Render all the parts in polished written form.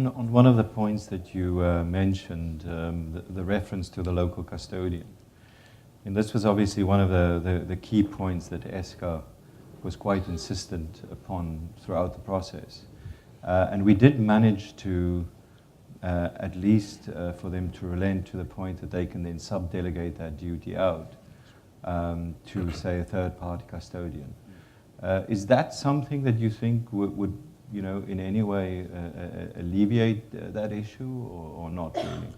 on one of the points that you mentioned, the reference to the local custodian. And this was obviously one of the key points that ESCA was quite insistent upon throughout the process. And we did manage to, at least for them to relent to the point that they can then sub-delegate that duty out to, say, a third-party custodian. Is that something that you think would in any way alleviate that issue, or not really?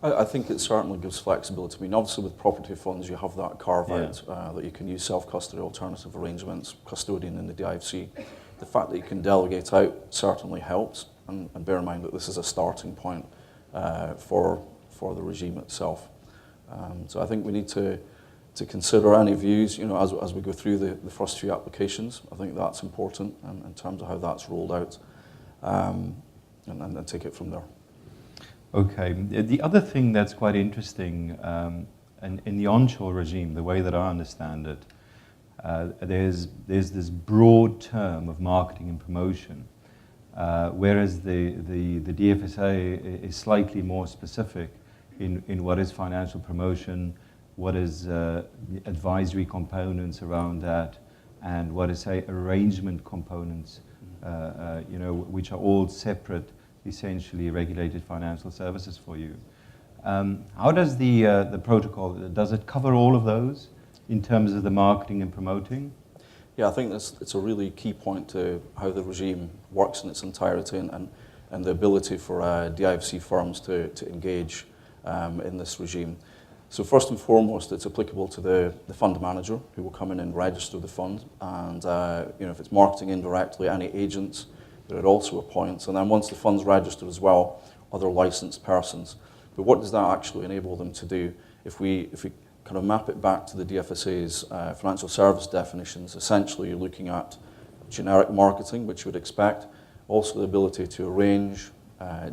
I think it certainly gives flexibility. I mean, obviously with property funds, you have that carve-out that you can use self-custody alternative arrangements, custodian in the DIFC. The fact that you can delegate out certainly helps, and bear in mind that this is a starting point for the regime itself. So I think we need to consider any views, as we go through the first few applications. I think that's important in terms of how that's rolled out, and take it from there. Okay. The other thing that's quite interesting, in the onshore regime, the way that I understand it, there's this broad term of marketing and promotion, whereas the DFSA is slightly more specific in what is financial promotion, what is advisory components around that, and what is, say, arrangement components, which are all separate, essentially regulated financial services for you. How does the protocol, does it cover all of those in terms of the marketing and promoting? Yeah, I think it's a really key point to how the regime works in its entirety, and the ability for DIFC firms to engage in this regime. So first and foremost, it's applicable to the fund manager, who will come in and register the fund, and if it's marketing indirectly, any agents that it also appoints, and then once the fund's registered as well, other licensed persons. But what does that actually enable them to do? If we kind of map it back to the DFSA's financial service definitions, essentially you're looking at generic marketing, which you would expect, also the ability to arrange,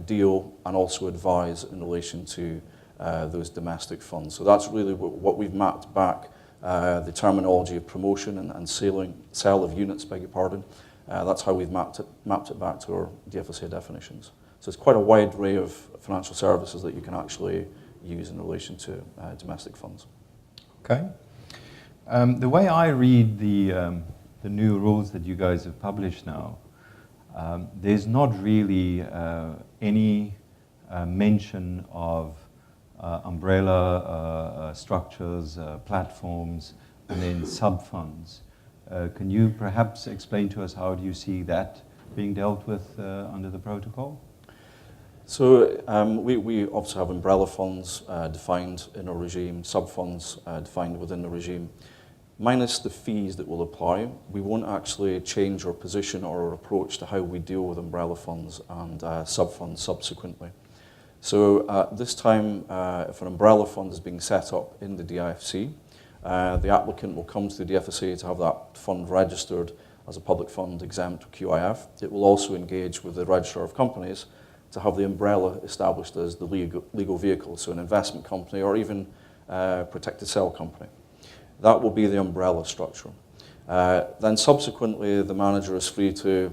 deal, and also advise in relation to those domestic funds. So that's really what we've mapped back, the terminology of promotion and sale of units, beg your pardon. That's how we've mapped it back to our DFSA definitions. So it's quite a wide array of financial services that you can actually use in relation to domestic funds. Okay. The way I read the new rules that you guys have published now, there's not really any mention of umbrella structures, platforms, and then sub-funds. Can you perhaps explain to us how do you see that being dealt with under the protocol? So we obviously have umbrella funds defined in our regime, sub-funds defined within the regime. Minus the fees that will apply, we won't actually change our position or our approach to how we deal with umbrella funds and sub-funds subsequently. So at this time, if an umbrella fund is being set up in the DIFC, the applicant will come to the DFSA to have that fund registered as a public fund exempt QIF. It will also engage with the Registrar of Companies to have the umbrella established as the legal vehicle, so an investment company or even protected sale company. That will be the umbrella structure. Then subsequently, the manager is free to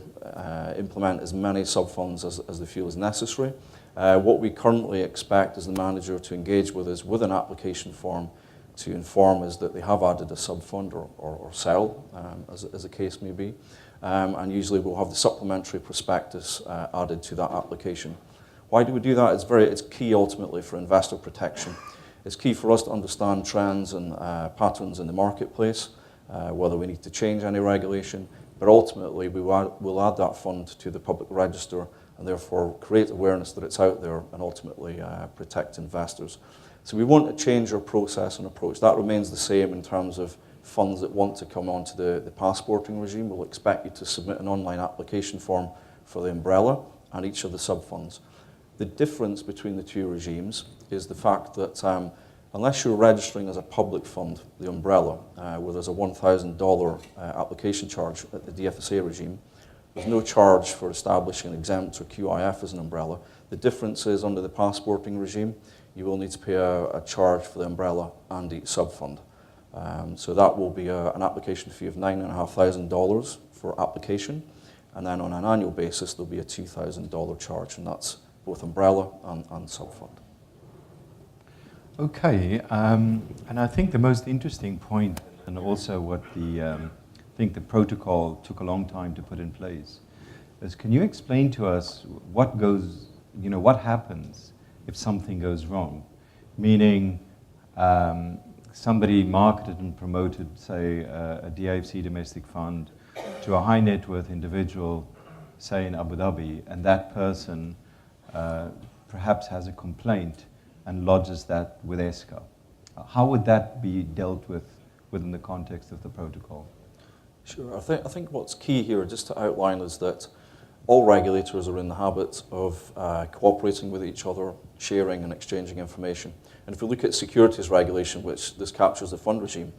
implement as many sub-funds as they feel is necessary. What we currently expect is the manager to engage with us with an application form to inform us that they have added a sub-fund or sale, as the case may be. And usually we'll have the supplementary prospectus added to that application. Why do we do that? It's key ultimately for investor protection. It's key for us to understand trends and patterns in the marketplace, whether we need to change any regulation, but ultimately we'll add that fund to the public register and therefore create awareness that it's out there and ultimately protect investors. So we want to change our process and approach. That remains the same in terms of funds that want to come onto the passporting regime. We'll expect you to submit an online application form for the umbrella and each of the sub-funds. The difference between the two regimes is the fact that unless you're registering as a public fund, the umbrella, where there's a $1,000 application charge at the DFSA regime, there's no charge for establishing an exempt or QIF as an umbrella. The difference is under the passporting regime, you will need to pay a charge for the umbrella and each sub-fund. So that will be an application fee of $9,500 for application. And then on an annual basis, there'll be a $2,000 charge, and that's both umbrella and sub-fund. Okay, and I think the most interesting point, and also what I think the protocol took a long time to put in place, is can you explain to us what happens if something goes wrong? Meaning, somebody marketed and promoted, say, a DIFC domestic fund to a high net worth individual, say in Abu Dhabi, and that person perhaps has a complaint and lodges that with ESCA. How would that be dealt with within the context of the protocol? Sure. I think what's key here, just to outline, is that all regulators are in the habit of cooperating with each other, sharing and exchanging information. And if we look at securities regulation, which this captures the fund regime,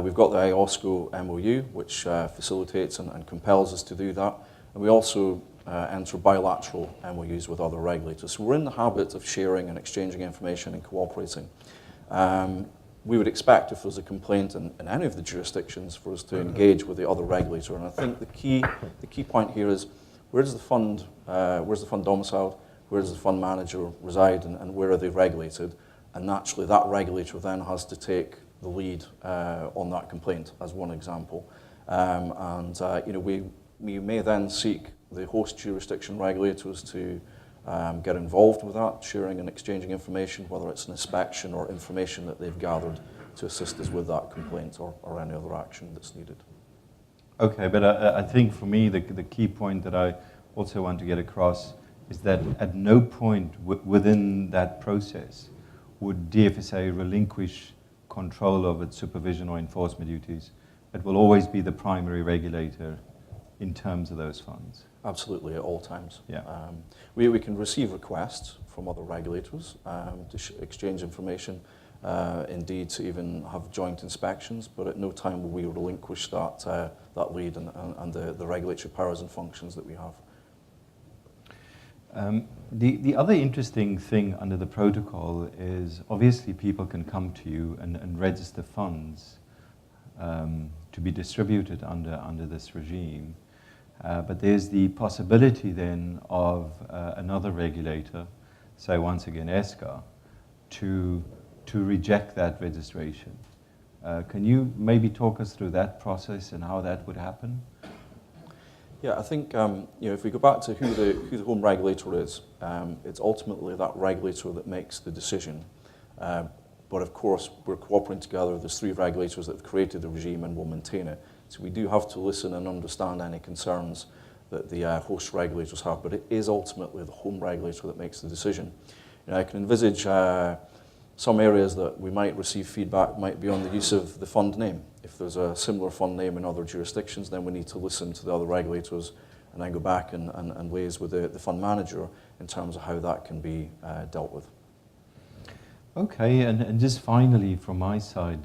we've got the IOSCO MOU, which facilitates and compels us to do that. And we also enter bilateral MOUs with other regulators. So we're in the habit of sharing and exchanging information and cooperating. We would expect, if there's a complaint in any of the jurisdictions, for us to engage with the other regulator. And I think the key point here is, where's the fund domiciled, where does the fund manager reside, and where are they regulated? And naturally, that regulator then has to take the lead on that complaint, as one example. We may then seek the host jurisdiction regulators to get involved with that, sharing and exchanging information, whether it's an inspection or information that they've gathered to assist us with that complaint or any other action that's needed. Okay, but I think for me the key point that I also want to get across is that at no point within that process would DFSA relinquish control of its supervision or enforcement duties. It will always be the primary regulator in terms of those funds. Absolutely, at all times. Yeah. We can receive requests from other regulators to exchange information, indeed to even have joint inspections, but at no time will we relinquish that lead and the regulatory powers and functions that we have. The other interesting thing under the protocol is obviously people can come to you and register funds to be distributed under this regime. But there's the possibility then of another regulator, say once again ESCA, to reject that registration. Can you maybe talk us through that process and how that would happen? Yeah, I think if we go back to who the home regulator is, it's ultimately that regulator that makes the decision. But of course, we're cooperating together. There's 3 regulators that have created the regime and will maintain it. So we do have to listen and understand any concerns that the host regulators have. But it is ultimately the home regulator that makes the decision. I can envisage some areas that we might receive feedback might be on the use of the fund name. If there's a similar fund name in other jurisdictions, then we need to listen to the other regulators and then go back and liaise with the fund manager in terms of how that can be dealt with. Okay, and just finally from my side,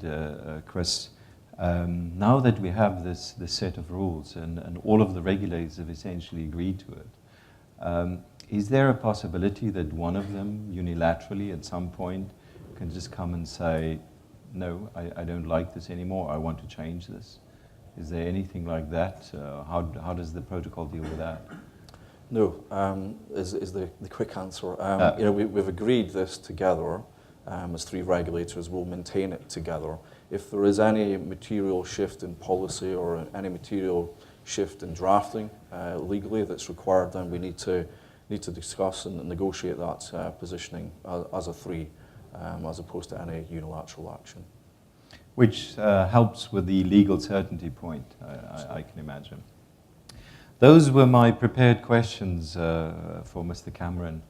Chris, now that we have this set of rules and all of the regulators have essentially agreed to it, is there a possibility that one of them unilaterally at some point can just come and say, no, I don't like this anymore, I want to change this? Is there anything like that? How does the protocol deal with that? No, is the quick answer. We've agreed this together as 3 regulators. We'll maintain it together. If there is any material shift in policy or any material shift in drafting legally that's required, then we need to discuss and negotiate that positioning as a 3, as opposed to any unilateral action. Which helps with the legal certainty point, I can imagine. Those were my prepared questions for Mr. Cameron.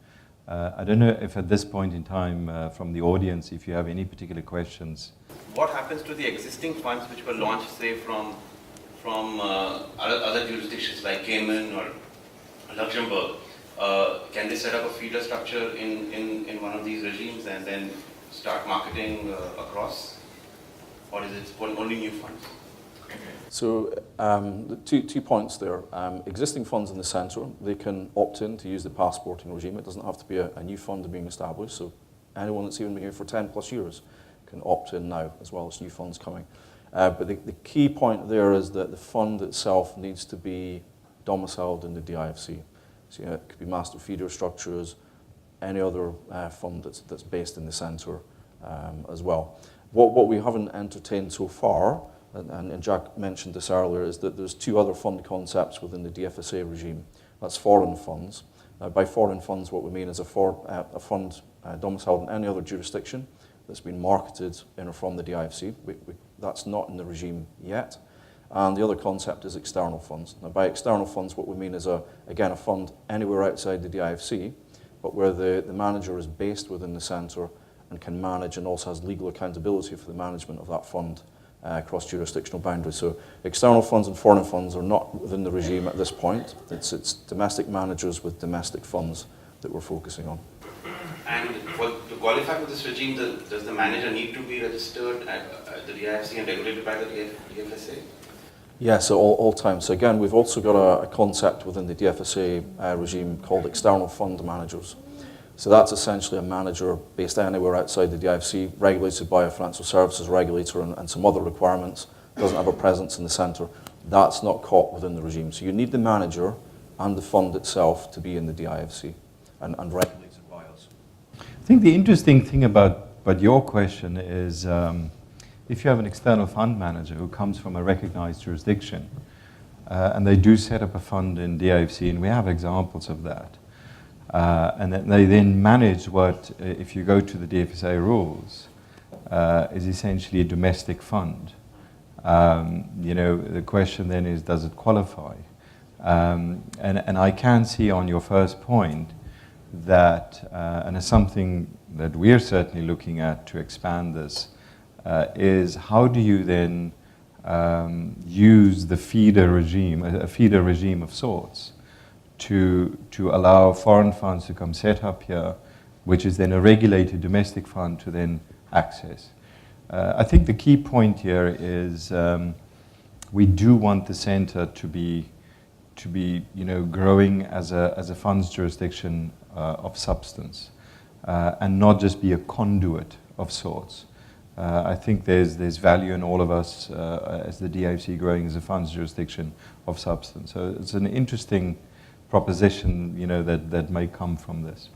I don't know if at this point in time from the audience, if you have any particular questions. What happens to the existing funds which were launched, say, from other jurisdictions like Cayman or Luxembourg? Can they set up a feeder structure in one of these regimes and then start marketing across? Or is it for only new funds? So two points there. Existing funds in the centre, they can opt in to use the passporting regime. It doesn't have to be a new fund being established. So anyone that's even been here for 10 plus years can opt in now, as well as new funds coming. But the key point there is that the fund itself needs to be domiciled in the DIFC. So it could be master feeder structures, any other fund that's based in the centre as well. What we haven't entertained so far, and Jack mentioned this earlier, is that there's two other fund concepts within the DFSA regime. That's foreign funds. By foreign funds, what we mean is a fund domiciled in any other jurisdiction that's been marketed in or from the DIFC. That's not in the regime yet. And the other concept is external funds. Now, by external funds, what we mean is, again, a fund anywhere outside the DIFC, but where the manager is based within the centre and can manage and also has legal accountability for the management of that fund across jurisdictional boundaries. So external funds and foreign funds are not within the regime at this point. It's domestic managers with domestic funds that we're focusing on. And to qualify for this regime, does the manager need to be registered at the DIFC and regulated by the DFSA? Yes, at all times. So again, we've also got a concept within the DFSA regime called external fund managers. So that's essentially a manager based anywhere outside the DIFC, regulated by a financial services regulator and some other requirements, doesn't have a presence in the centre. That's not caught within the regime. So you need the manager and the fund itself to be in the DIFC and regulated by us. I think the interesting thing about your question is if you have an external fund manager who comes from a recognized jurisdiction and they do set up a fund in DIFC, and we have examples of that, and that they then manage what, if you go to the DFSA rules, is essentially a domestic fund. The question then is, does it qualify? And I can see on your first point that, and it's something that we're certainly looking at to expand this, is how do you then use the feeder regime, a feeder regime of sorts, to allow foreign funds to come set up here, which is then a regulated domestic fund to then access. I think the key point here is we do want the centre to be growing as a funds jurisdiction of substance, and not just be a conduit of sorts. I think there's value in all of us as the DIFC growing as a funds jurisdiction of substance. So it's an interesting proposition, that may come from this.